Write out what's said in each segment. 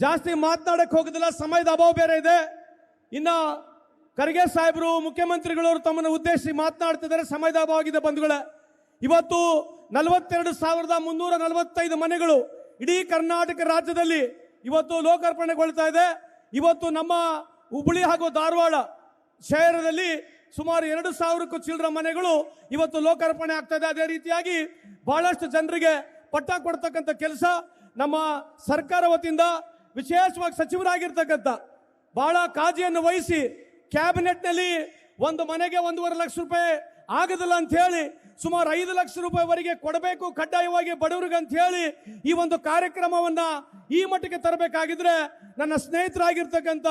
ಜಾಸ್ತಿ ಮಾತನಾಡಕ್ಕೆ ಹೋಗೋದಿಲ್ಲ, ಸಮಯದ ಅಭಾವ ಬೇರೆ ಇದೆ. ಇನ್ನ ಖರ್ಗೆ ಸಾಹೇಬರು ಮುಖ್ಯಮಂತ್ರಿಗಳು ತಮ್ಮನ್ನು ಉದ್ದೇಶಿಸಿ ಮಾತನಾಡ್ತಿದ್ದಾರೆ, ಸಮಯದ ಅಭಾವ ಆಗಿದೆ ಬಂಧುಗಳೇ. ಇವತ್ತು 42,345 ಮನೆಗಳು ಇಡೀ ಕರ್ನಾಟಕ ರಾಜ್ಯದಲ್ಲಿ ಇವತ್ತು ಲೋಕಾರ್ಪಣೆಗೊಳ್ತಾ ಇದೆ. ಇವತ್ತು ನಮ್ಮ ಹುಬ್ಬಳ್ಳಿ ಹಾಗೂ ಧಾರವಾಡ ಶಹರದಲ್ಲಿ ಸುಮಾರು 2,000ಕ್ಕೂ ಚಿಲ್ಲರೆ ಮನೆಗಳು ಇವತ್ತು ಲೋಕಾರ್ಪಣೆ ಆಗ್ತಾ ಇದೆ. ಅದೇ ರೀತಿಯಾಗಿ ಬಹಳಷ್ಟು ಜನರಿಗೆ ಪಟ್ಟ ಕೊಡ್ತಕ್ಕಂಥ ಕೆಲಸ ನಮ್ಮ ಸರ್ಕಾರ ವತಿಯಿಂದ ವಿಶೇಷವಾಗಿ ಸಚಿವರಾಗಿರ್ತಕ್ಕಂಥ ಬಹಳ ಕಾಳಜಿಯನ್ನು ವಹಿಸಿ ಕ್ಯಾಬಿನೆಟ್ನಲ್ಲಿ ಒಂದು ಮನೆಗೆ 1.5 ಲಕ್ಷ ರೂಪಾಯಿ ಆಗೋದಿಲ್ಲ ಅಂತ ಹೇಳಿ ಸುಮಾರು 5 ಲಕ್ಷ ರೂಪಾಯಿವರೆಗೆ ಕೊಡಬೇಕು ಕಡ್ಡಾಯವಾಗಿ ಬಡವರಿಗೆ ಅಂತ ಹೇಳಿ ಈ ಒಂದು ಕಾರ್ಯಕ್ರಮವನ್ನ ಈ ಮಟ್ಟಿಗೆ ತರಬೇಕಾಗಿದ್ರೆ ನನ್ನ ಸ್ನೇಹಿತರಾಗಿರ್ತಕ್ಕಂಥ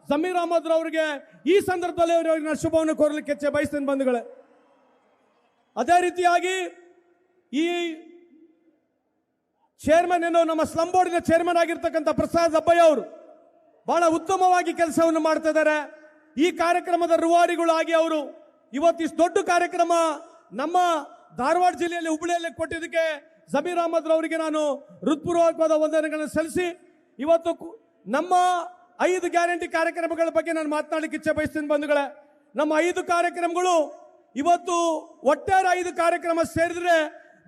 ಜಮೀರ್ ಅಹಮದ್ ಅವರಿಗೆ ಈ ಸಂದರ್ಭದಲ್ಲಿ ಅವರಿಗೆ ನಾನು ಶುಭವನ್ನು ಕೋರಲಿಕ್ಕೆ ಬಯಸ್ತೇನೆ ಬಂಧುಗಳೇ. ಅದೇ ರೀತಿಯಾಗಿ ಈ ಚೇರ್ಮನ್ ಏನು ನಮ್ಮ ಸ್ಲಂ ಬೋರ್ಡಿನ ಚೇರ್ಮನ್ ಆಗಿರ್ತಕ್ಕಂಥ ಪ್ರಸಾದ್ ಅಬ್ಬಯ್ಯ ಅವರು ಬಹಳ ಉತ್ತಮವಾಗಿ ಕೆಲಸವನ್ನು ಮಾಡ್ತಾ ಇದ್ದಾರೆ. ಈ ಕಾರ್ಯಕ್ರಮದ ರೂವಾರಿಗಳಾಗಿ ಅವರು ಇವತ್ತು ಇಷ್ಟು ದೊಡ್ಡ ಕಾರ್ಯಕ್ರಮ ನಮ್ಮ ಧಾರವಾಡ ಜಿಲ್ಲೆಯಲ್ಲಿ ಹುಬ್ಬಳ್ಳಿಯಲ್ಲಿ ಕೊಟ್ಟಿದ್ದಕ್ಕೆ ಜಮೀರ್ ಅಹಮದ್ ಅವರಿಗೆ ನಾನು ಹೃತ್ಪೂರ್ವಕವಾದ ವಂದನೆಗಳನ್ನು ಸಲ್ಲಿಸಿ ಇವತ್ತು ನಮ್ಮ 5 ಗ್ಯಾರಂಟಿ ಕಾರ್ಯಕ್ರಮಗಳ ಬಗ್ಗೆ ನಾನು ಮಾತನಾಡಲಿಕ್ಕೆ ಇಚ್ಛೆ ಬಯಸ್ತೀನಿ ಬಂಧುಗಳೇ. ನಮ್ಮ 5 ಕಾರ್ಯಕ್ರಮಗಳು ಇವತ್ತು ಒಟ್ಟಾರೆ 5 ಕಾರ್ಯಕ್ರಮ ಸೇರಿದ್ರೆ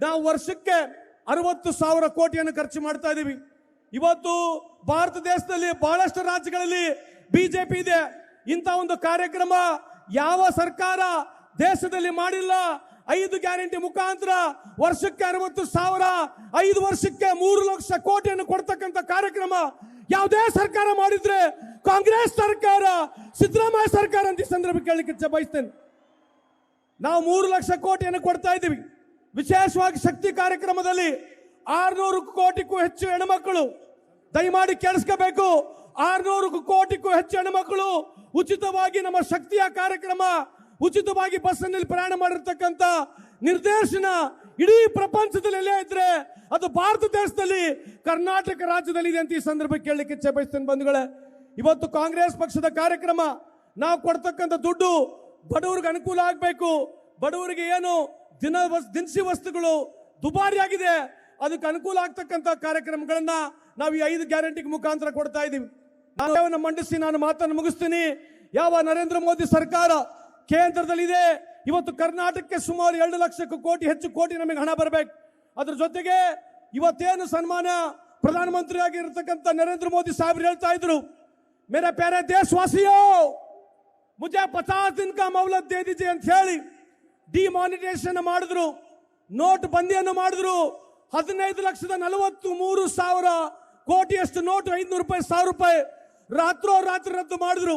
ನಾವು ವರ್ಷಕ್ಕೆ 60,000 ಕೋಟಿಯನ್ನು ಖರ್ಚು ಮಾಡ್ತಾ ಇದ್ದೀವಿ. ಇವತ್ತು ಭಾರತ ದೇಶದಲ್ಲಿ ಬಹಳಷ್ಟು ರಾಜ್ಯಗಳಲ್ಲಿ ಬಿಜೆಪಿ ಇದೆ. ಇಂಥ ಒಂದು ಕಾರ್ಯಕ್ರಮ ಯಾವ ಸರ್ಕಾರ ದೇಶದಲ್ಲಿ ಮಾಡಿಲ್ಲ. 5 ಗ್ಯಾರಂಟಿ ಮುಖಾಂತರ ವರ್ಷಕ್ಕೆ 60,000, 5 ವರ್ಷಕ್ಕೆ 3 ಲಕ್ಷ ಕೋಟಿಯನ್ನು ಕೊಡ್ತಕ್ಕಂಥ ಕಾರ್ಯಕ್ರಮ ಯಾವುದೇ ಸರ್ಕಾರ ಮಾಡಿದ್ರೆ ಕಾಂಗ್ರೆಸ್ ಸರ್ಕಾರ, ಸಿದ್ದರಾಮಯ್ಯ ಸರ್ಕಾರ ಅಂತ ಈ ಸಂದರ್ಭ ಕೇಳಲಿಕ್ಕೆ ಇಚ್ಛೆ ಬಯಸ್ತೇನೆ. ನಾವು 3 ಲಕ್ಷ ಕೋಟಿಯನ್ನು ಕೊಡ್ತಾ ಇದ್ದೀವಿ. ವಿಶೇಷವಾಗಿ ಶಕ್ತಿ ಕಾರ್ಯಕ್ರಮದಲ್ಲಿ 600 ಕೋಟಿಗೂ ಹೆಚ್ಚು ಹೆಣ್ಮಕ್ಕಳು, ದಯಮಾಡಿ ಕೇಳಿಸ್ಕೋಬೇಕು, 600 ಕೋಟಿಗೂ ಹೆಚ್ಚು ಹೆಣ್ಮಕ್ಕಳು ಉಚಿತವಾಗಿ ನಮ್ಮ ಶಕ್ತಿಯ ಕಾರ್ಯಕ್ರಮ, ಉಚಿತವಾಗಿ ಬಸ್ನಲ್ಲಿ ಪ್ರಯಾಣ ಮಾಡಿರ್ತಕ್ಕಂಥ ನಿರ್ದೇಶನ ಇಡೀ ಪ್ರಪಂಚದಲ್ಲಿ ಎಲ್ಲೇ ಇದ್ರೆ ಅದು ಭಾರತ ದೇಶದಲ್ಲಿ ಕರ್ನಾಟಕ ರಾಜ್ಯದಲ್ಲಿ ಇದೆ ಅಂತ ಈ ಸಂದರ್ಭ ಕೇಳಲಿಕ್ಕೆ ಇಚ್ಛೆ ಬಯಸ್ತೇನೆ ಬಂಧುಗಳೇ. ಇವತ್ತು ಕಾಂಗ್ರೆಸ್ ಪಕ್ಷದ ಕಾರ್ಯಕ್ರಮ ನಾವು ಕೊಡ್ತಕ್ಕಂಥ ದುಡ್ಡು ಬಡವರಿಗೆ ಅನುಕೂಲ ಆಗಬೇಕು. ಬಡವರಿಗೆ ಏನು ದಿನಸಿ ವಸ್ತುಗಳು ದುಬಾರಿಯಾಗಿದೆ, ಅದಕ್ಕೆ ಅನುಕೂಲ ಆಗ್ತಕ್ಕಂಥ ಕಾರ್ಯಕ್ರಮಗಳನ್ನ ನಾವು ಈ 5 ಗ್ಯಾರಂಟಿ ಮುಖಾಂತರ ಕೊಡ್ತಾ ಇದ್ದೀವಿ. ನಾನು ಮಂಡಿಸಿ ನಾನು ಮಾತನ್ನು ಮುಗಿಸ್ತೀನಿ. ಯಾವ ನರೇಂದ್ರ ಮೋದಿ ಸರ್ಕಾರ ಕೇಂದ್ರದಲ್ಲಿದೆ, ಇವತ್ತು ಕರ್ನಾಟಕಕ್ಕೆ ಸುಮಾರು 2 ಲಕ್ಷಕ್ಕೂ ಹೆಚ್ಚು ಕೋಟಿ ನಮಗೆ ಹಣ ಬರಬೇಕು. ಅದ್ರ ಜೊತೆಗೆ ಇವತ್ತೇನು ಸನ್ಮಾನ್ಯ ಪ್ರಧಾನಮಂತ್ರಿ ಆಗಿರತಕ್ಕಂಥ ನರೇಂದ್ರ ಮೋದಿ ಸಾಹೇಬ್ರು ಹೇಳ್ತಾ ಇದ್ರು, ಮೇರೆ ಪ್ಯಾರೆ ದೇಶವಾಸಿಯೋ ಮುಜೆ 50 ದಿನ ಕಾ ಮೌಲತ್ ದೇ ದೀಜಿಯೆ ಅಂತ ಹೇಳಿ ಡಿಮಾನಿಟೈಸೇಷನ್ ಮಾಡಿದ್ರು, ನೋಟ್ ಬಂದಿಯನ್ನು ಮಾಡಿದ್ರು. 15,43,000 ಕೋಟಿಯಷ್ಟು ನೋಟು 500 ರೂಪಾಯಿ 1000 ರೂಪಾಯಿ ರಾತ್ರಿ ರದ್ದು ಮಾಡಿದ್ರು.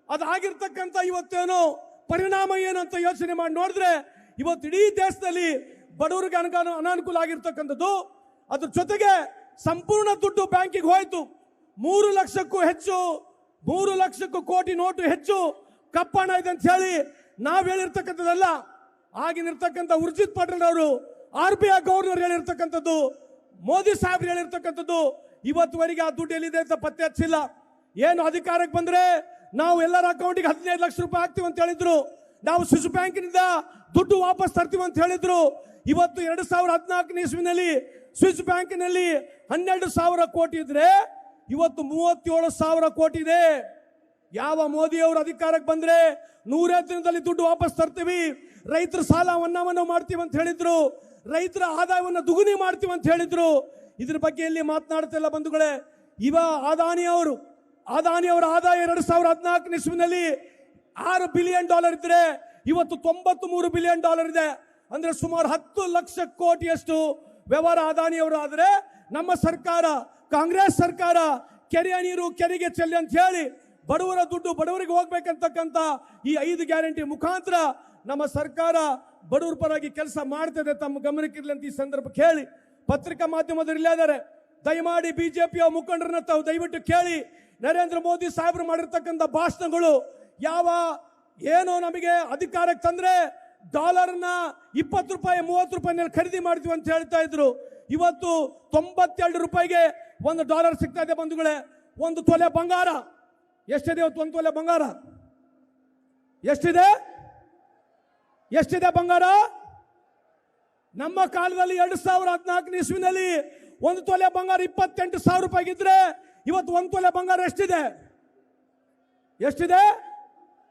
ಅದಾಗಿರ್ತಕ್ಕಂಥ ಇವತ್ತೇನು ಪರಿಣಾಮ ಏನಂತ ಯೋಚನೆ ಮಾಡಿ ನೋಡಿದ್ರೆ ಇವತ್ತು ಇಡೀ ದೇಶದಲ್ಲಿ ಬಡವರಿಗೆ ಅನಾನುಕೂಲ ಆಗಿರ್ತಕ್ಕಂಥದ್ದು. ಅದ್ರ ಜೊತೆಗೆ ಸಂಪೂರ್ಣ ದುಡ್ಡು ಬ್ಯಾಂಕಿಗೆ ಹೋಯ್ತು. 3 ಲಕ್ಷಕ್ಕೂ ಕೋಟಿ ನೋಟು ಹೆಚ್ಚು ಕಪ್ಪಣ ಇದೆ ಅಂತ ಹೇಳಿ ನಾವ್ ಹೇಳಿರ್ತಕ್ಕಂಥದ್ದಲ್ಲ. ಆಗಿನಿರ್ತಕ್ಕಂಥ ಉರ್ಜಿತ್ ಪಟೇಲ್ ಅವರು RBI ಗವರ್ನರ್ ಹೇಳಿರ್ತಕ್ಕಂಥದ್ದು, ಮೋದಿ ಸಾಹೇಬ್ರು ಹೇಳಿರ್ತಕ್ಕಂಥದ್ದು. ಇವತ್ತುವರೆಗೆ ಆ ದುಡ್ಡು ಎಲ್ಲಿದೆ ಅಂತ ಪತ್ತೆ ಹಚ್ಚಿಲ್ಲ. ಏನು ಅಧಿಕಾರಕ್ಕೆ ಬಂದ್ರೆ ನಾವು ಎಲ್ಲರ ಅಕೌಂಟಿಗೆ 15 ಲಕ್ಷ ರೂಪಾಯಿ ಹಾಕ್ತೀವಿ ಅಂತ ಹೇಳಿದ್ರು. ನಾವು ಸ್ವಿಸ್ ಬ್ಯಾಂಕಿನಿಂದ ದುಡ್ಡು ವಾಪಸ್ ತರ್ತೀವಿ ಅಂತ ಹೇಳಿದ್ರು. ಇವತ್ತು 2014 ಇಸ್ವಿನಲ್ಲಿ ಸ್ವಿಸ್ ಬ್ಯಾಂಕಿನಲ್ಲಿ 12,000 ಕೋಟಿ ಇದ್ರೆ ಇವತ್ತು 37,000 ಕೋಟಿ ಇದೆ. ಯಾವ ಮೋದಿ ಅವರು ಅಧಿಕಾರಕ್ಕೆ ಬಂದ್ರೆ 100 ದಿನದಲ್ಲಿ ದುಡ್ಡು ವಾಪಸ್ ತರ್ತೀವಿ, ರೈತರ ಸಾಲ ಮನ್ನಾವನ್ನು ಮಾಡ್ತೀವಿ ಅಂತ ಹೇಳಿದ್ರು, ರೈತರ ಆದಾಯವನ್ನು ದುಗುಣಿ ಮಾಡ್ತೀವಿ ಅಂತ ಹೇಳಿದ್ರು. ಇದ್ರ ಬಗ್ಗೆ ಎಲ್ಲಿ ಮಾತನಾಡ್ತಿಲ್ಲ ಬಂಧುಗಳೇ. ಅದಾನಿ ಅವರ ಆದಾಯ 2014 ಇಸ್ವಿನಲ್ಲಿ $6 ಬಿಲಿಯನ್ ಇದ್ರೆ ಇವತ್ತು $93 ಬಿಲಿಯನ್ ಇದೆ. ಅಂದ್ರೆ ಸುಮಾರು 10 ಲಕ್ಷ ಕೋಟಿಯಷ್ಟು ವ್ಯವಹಾರ ಅದಾನಿ ಅವರು. ಆದ್ರೆ ನಮ್ಮ ಸರ್ಕಾರ, ಕಾಂಗ್ರೆಸ್ ಸರ್ಕಾರ ಕೆರೆಯ ನೀರು ಕೆರೆಗೆ ಚೆಲ್ಲಿ ಅಂತ ಹೇಳಿ ಬಡವರ ದುಡ್ಡು ಬಡವರಿಗೆ ಹೋಗ್ಬೇಕಂತಕ್ಕಂಥ ಈ 5 ಗ್ಯಾರಂಟಿ ಮುಖಾಂತರ ನಮ್ಮ ಸರ್ಕಾರ ಬಡವರ ಪರವಾಗಿ ಕೆಲಸ ಮಾಡ್ತದೆ. ತಮ್ಮ ಗಮನಕ್ಕಿರಲಿ ಅಂತ ಈ ಸಂದರ್ಭ ಕೇಳಿ ಪತ್ರಿಕಾ ಮಾಧ್ಯಮದಲ್ಲಿ ಇದ್ದಾರೆ, ದಯಮಾಡಿ ಬಿಜೆಪಿಯ ಮುಖಂಡರನ್ನ ತಾವು ದಯವಿಟ್ಟು ಕೇಳಿ. ನರೇಂದ್ರ ಮೋದಿ ಸಾಹೇಬರು ಮಾಡಿರ್ತಕ್ಕಂಥ ಭಾಷಣಗಳು ಏನು ನಮಗೆ ಅಧಿಕಾರಕ್ಕೆ ತಂದ್ರೆ ಡಾಲರ್ನ 20 ರೂಪಾಯಿ 30 ರೂಪಾಯಿನಲ್ಲಿ ಖರೀದಿ ಮಾಡ್ತೀವಿ ಅಂತ ಹೇಳ್ತಾ ಇದ್ರು. ಇವತ್ತು 92 ರೂಪಾಯಿಗೆ $1 ಸಿಗ್ತಾ ಇದೆ ಬಂಧುಗಳೇ. 1 ತೊಲೆ ಬಂಗಾರ ಎಷ್ಟಿದೆ? 1 ತೊಲೆ ಬಂಗಾರ ಎಷ್ಟಿದೆ ಬಂಗಾರ? ನಮ್ಮ ಕಾಲದಲ್ಲಿ 2014 ಇಸ್ವಿನಲ್ಲಿ 1 ತೊಲೆ ಬಂಗಾರ 28,000 ರೂಪಾಯಿಗಿದ್ರೆ ಇವತ್ತು 1 ತೊಲೆ ಬಂಗಾರ ಎಷ್ಟಿದೆ?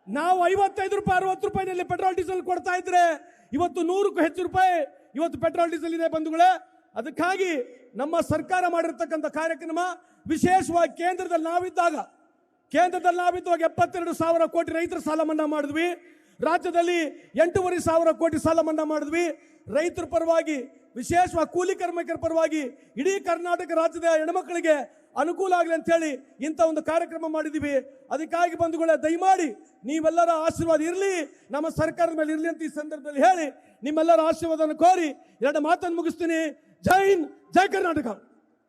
ನಾವು 55 ರೂಪಾಯಿ 60 ರೂಪಾಯಿನಲ್ಲಿ ಪೆಟ್ರೋಲ್ ಡೀಸೆಲ್ ಕೊಡ್ತಾ ಇದ್ರೆ ಇವತ್ತು 100ಕ್ಕೂ ಹೆಚ್ಚು ರೂಪಾಯಿ ಇವತ್ತು ಪೆಟ್ರೋಲ್ ಡೀಸೆಲ್ ಇದೆ ಬಂಧುಗಳೇ. ಅದಕ್ಕಾಗಿ ನಮ್ಮ ಸರ್ಕಾರ ಮಾಡಿರ್ತಕ್ಕಂಥ ಕಾರ್ಯಕ್ರಮ ವಿಶೇಷವಾಗಿ ಕೇಂದ್ರದಲ್ಲಿ ನಾವಿದ್ದಾಗ 72,000 ಕೋಟಿ ರೈತರ ಸಾಲ ಮನ್ನಾ ಮಾಡಿದ್ವಿ. ರಾಜ್ಯದಲ್ಲಿ 8,500 ಕೋಟಿ ಸಾಲ ಮನ್ನಾ ಮಾಡಿದ್ವಿ. ರೈತರ ಪರವಾಗಿ ವಿಶೇಷವಾಗಿ ಕೂಲಿ ಕಾರ್ಮಿಕರ ಪರವಾಗಿ ಇಡೀ ಕರ್ನಾಟಕ ರಾಜ್ಯದ ಹೆಣ್ಮಕ್ಳಿಗೆ ಅನುಕೂಲ ಆಗಲಿ ಅಂತ ಹೇಳಿ ಇಂಥ ಒಂದು ಕಾರ್ಯಕ್ರಮ ಮಾಡಿದ್ದೀವಿ. ಅದಕ್ಕಾಗಿ ಬಂಧುಗಳೇ, ದಯಮಾಡಿ ನೀವೆಲ್ಲರ ಆಶೀರ್ವಾದ ಇರಲಿ, ನಮ್ಮ ಸರ್ಕಾರದ ಮೇಲೆ ಇರಲಿ ಅಂತ ಈ ಸಂದರ್ಭದಲ್ಲಿ ಹೇಳಿ ನಿಮ್ಮೆಲ್ಲರ ಆಶೀರ್ವಾದವನ್ನು ಕೋರಿ 2 ಮಾತನ್ನು ಮುಗಿಸ್ತೀನಿ. ಜೈ ಹಿಂದ್, ಜೈ ಕರ್ನಾಟಕ.